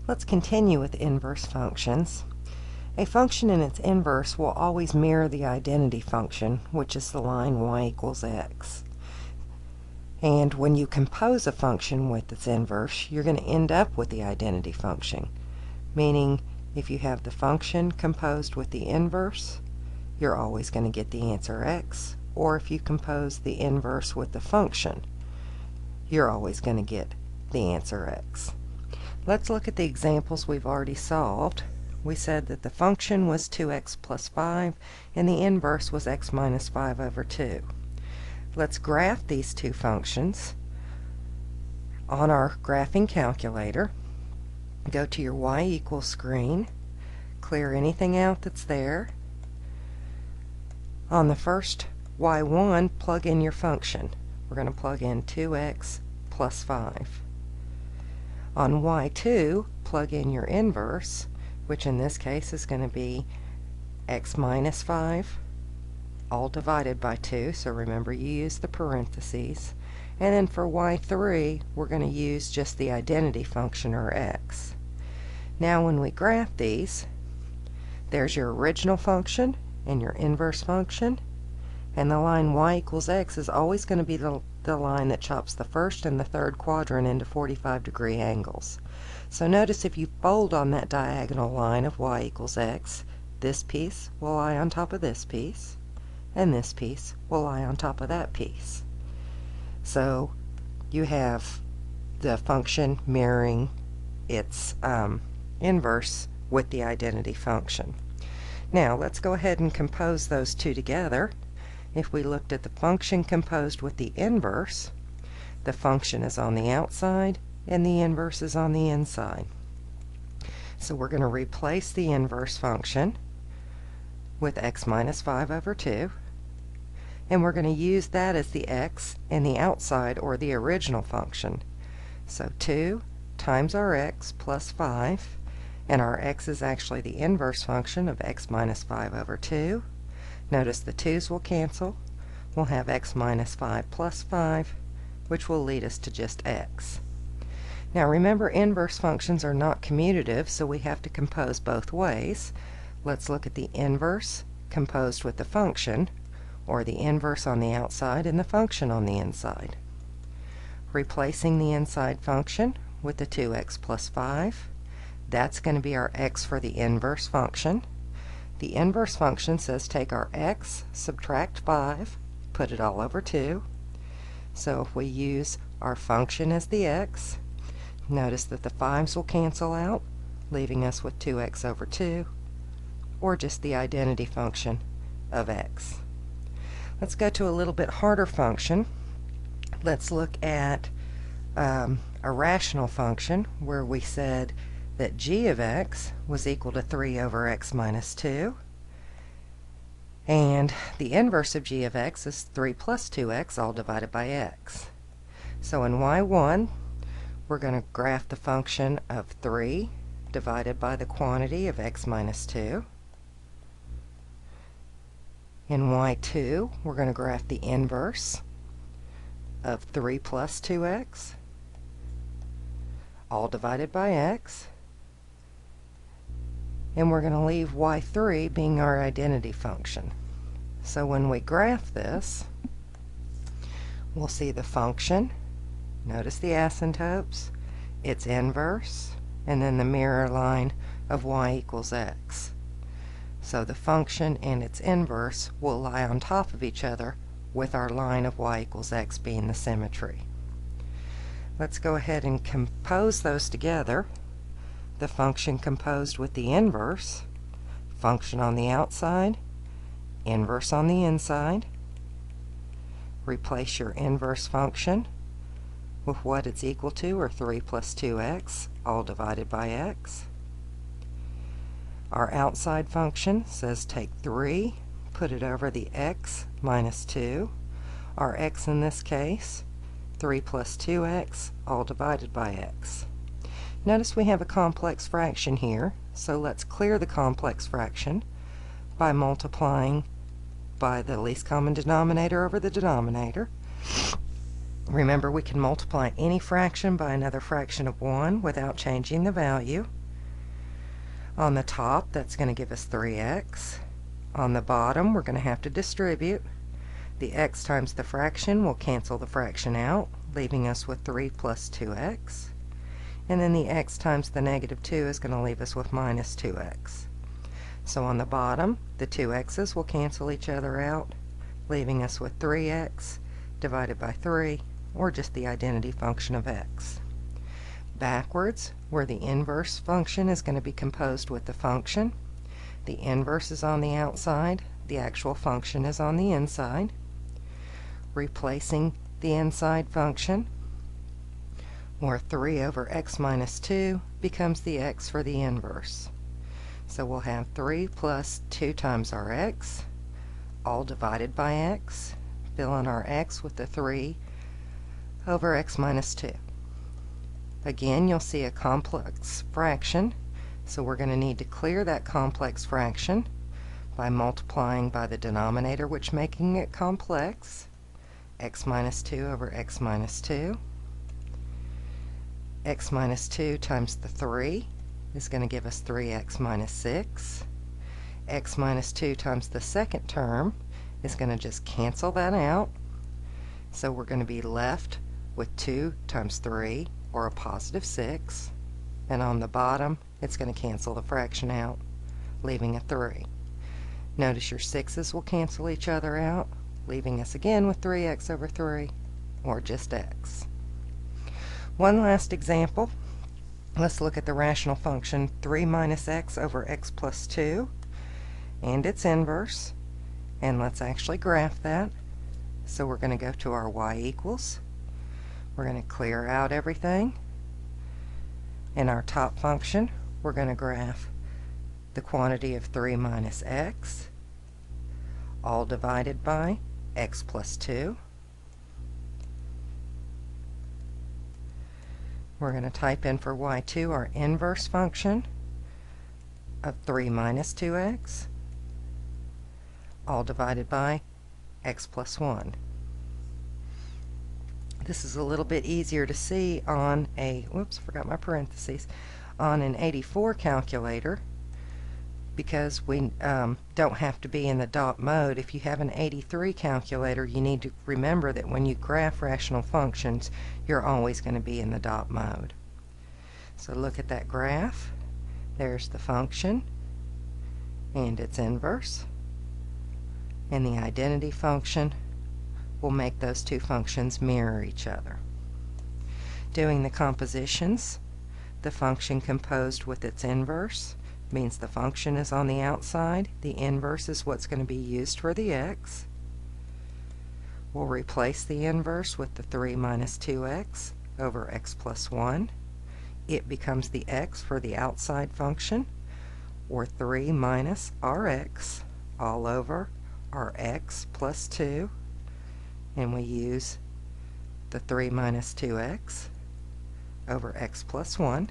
Let's continue with inverse functions. A function in its inverse will always mirror the identity function, which is the line y equals x. And when you compose a function with its inverse, you're going to end up with the identity function. Meaning, if you have the function composed with the inverse, you're always going to get the answer x. Or if you compose the inverse with the function, you're always going to get the answer x. Let's look at the examples we've already solved. We said that the function was 2x plus 5, and the inverse was x minus 5 over 2. Let's graph these two functions on our graphing calculator. Go to your y equals screen, clear anything out that's there. On the first y1, plug in your function. We're going to plug in 2x plus 5. On y2, plug in your inverse, which in this case is going to be x minus 5, all divided by 2, so remember you use the parentheses. And then for y3, we're going to use just the identity function, or x. Now when we graph these, there's your original function and your inverse function, and the line y equals x is always going to be the line that chops the first and the third quadrant into 45-degree angles. So notice if you fold on that diagonal line of y equals x, this piece will lie on top of this piece, and this piece will lie on top of that piece. So you have the function mirroring its inverse with the identity function. Now let's go ahead and compose those two together. If we looked at the function composed with the inverse, the function is on the outside and the inverse is on the inside. So we're going to replace the inverse function with x minus 5 over 2, and we're going to use that as the x in the outside, or the original function. So 2 times our x plus 5, and our x is actually the inverse function of x minus 5 over 2. Notice the 2's will cancel. We'll have x minus 5 plus 5, which will lead us to just x. Now remember, inverse functions are not commutative, so we have to compose both ways. Let's look at the inverse composed with the function, or the inverse on the outside and the function on the inside. Replacing the inside function with the 2x plus 5, that's going to be our x for the inverse function. The inverse function says take our x, subtract 5, put it all over 2. So if we use our function as the x, notice that the 5's will cancel out, leaving us with 2x over 2, or just the identity function of x. Let's go to a little bit harder function. Let's look at a rational function where we said that g of x was equal to 3 over x minus 2, and the inverse of g of x is 3 plus 2x all divided by x. So in y1, we're going to graph the function of 3 divided by the quantity of x minus 2. In y2, we're going to graph the inverse of 3 plus 2x all divided by x. And we're going to leave y3 being our identity function. So when we graph this, we'll see the function, notice the asymptotes, its inverse, and then the mirror line of y equals x. So the function and its inverse will lie on top of each other, with our line of y equals x being the symmetry. Let's go ahead and compose those together. The function composed with the inverse, function on the outside, inverse on the inside. Replace your inverse function with what it's equal to, or 3 plus 2x, all divided by x. Our outside function says take 3, put it over the x minus 2. Our x in this case, 3 plus 2x, all divided by x. Notice we have a complex fraction here, so let's clear the complex fraction by multiplying by the least common denominator over the denominator. Remember, we can multiply any fraction by another fraction of 1 without changing the value. On the top, that's going to give us 3x. On the bottom, we're going to have to distribute. The x times the fraction will cancel the fraction out, leaving us with 3 plus 2x. And then the x times the negative 2 is going to leave us with minus 2x. So on the bottom, the 2x's will cancel each other out, leaving us with 3x divided by 3, or just the identity function of x. Backwards, where the inverse function is going to be composed with the function, the inverse is on the outside, the actual function is on the inside. Replacing the inside function, or 3 over x minus 2, becomes the x for the inverse. So we'll have 3 plus 2 times our x, all divided by x, fill in our x with the 3 over x minus 2. Again, you'll see a complex fraction, so we're going to need to clear that complex fraction by multiplying by the denominator, which making it complex, x minus 2 over x minus 2. X minus 2 times the 3 is going to give us 3x minus 6. X minus 2 times the second term is going to just cancel that out. So we're going to be left with 2 times 3, or a positive 6. And on the bottom, it's going to cancel the fraction out, leaving a 3. Notice your 6's will cancel each other out, leaving us again with 3x over 3, or just x. One last example. Let's look at the rational function 3 minus x over x plus 2 and its inverse. And let's actually graph that. So we're going to go to our y equals. We're going to clear out everything. In our top function, we're going to graph the quantity of 3 minus x, all divided by x plus 2. We're going to type in for y2 our inverse function of 3 minus 2x, all divided by x plus 1. This is a little bit easier to see on a, whoops, forgot my parentheses, on an 84 calculator, because we don't have to be in the dot mode. If you have an 83 calculator, you need to remember that when you graph rational functions, you're always going to be in the dot mode. So look at that graph. There's the function and its inverse, and the identity function will make those two functions mirror each other. Doing the compositions, the function composed with its inverse means the function is on the outside. The inverse is what's going to be used for the x. We'll replace the inverse with the 3 minus 2x over x plus 1. It becomes the x for the outside function, or 3 minus our x all over our x plus 2. And we use the 3 minus 2x over x plus 1.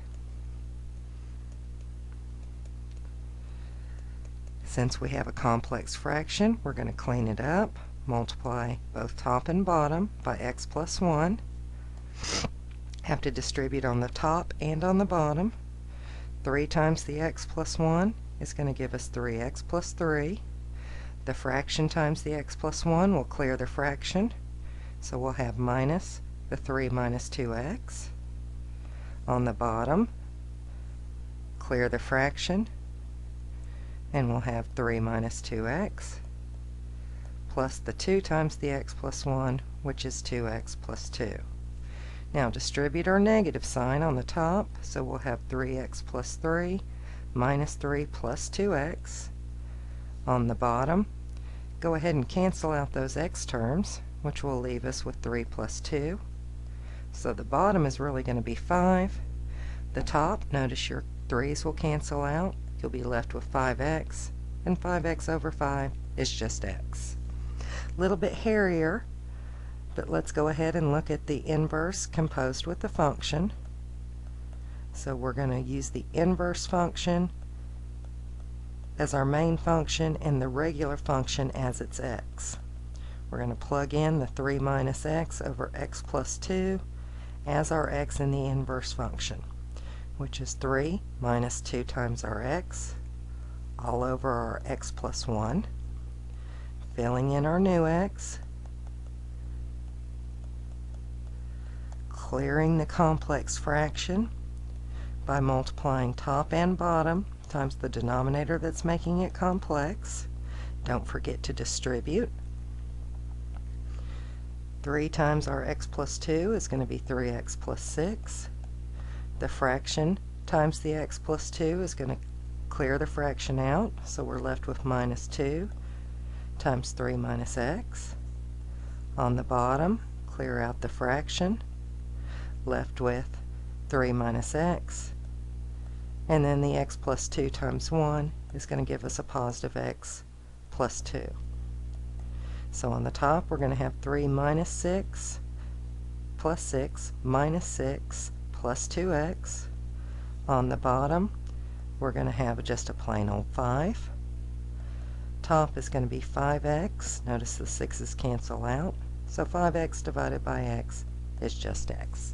Since we have a complex fraction, we're going to clean it up, multiply both top and bottom by x plus 1. Have to distribute on the top and on the bottom. 3 times the x plus 1 is going to give us 3x plus 3. The fraction times the x plus 1 will clear the fraction, so we'll have minus the 3 minus 2x. On the bottom, clear the fraction, and we'll have 3 minus 2x plus the 2 times the x plus 1, which is 2x plus 2. Now distribute our negative sign on the top, so we'll have 3x plus 3 minus 3 plus 2x. On the bottom, go ahead and cancel out those x terms, which will leave us with 3 plus 2. So the bottom is really going to be 5. The top, notice your 3's will cancel out. You'll be left with 5x, and 5x over 5 is just x. A little bit hairier, but let's go ahead and look at the inverse composed with the function. So we're going to use the inverse function as our main function and the regular function as its x. we're going to plug in the 3 minus x over x plus 2 as our x in the inverse function, which is 3 minus 2 times our x all over our x plus 1, filling in our new x, clearing the complex fraction by multiplying top and bottom times the denominator that's making it complex. Don't forget to distribute. 3 times our x plus 2 is going to be 3x plus 6. The fraction times the x plus 2 is going to clear the fraction out, so we're left with minus 2 times 3 minus x. On the bottom, clear out the fraction, left with 3 minus x. And then the x plus 2 times 1 is going to give us a positive x plus 2. So on the top, we're going to have 3 minus 6 plus 6 minus 6 plus 2x. On the bottom, we're going to have just a plain old 5. Top is going to be 5x. Notice the 6's cancel out. So 5x divided by x is just x.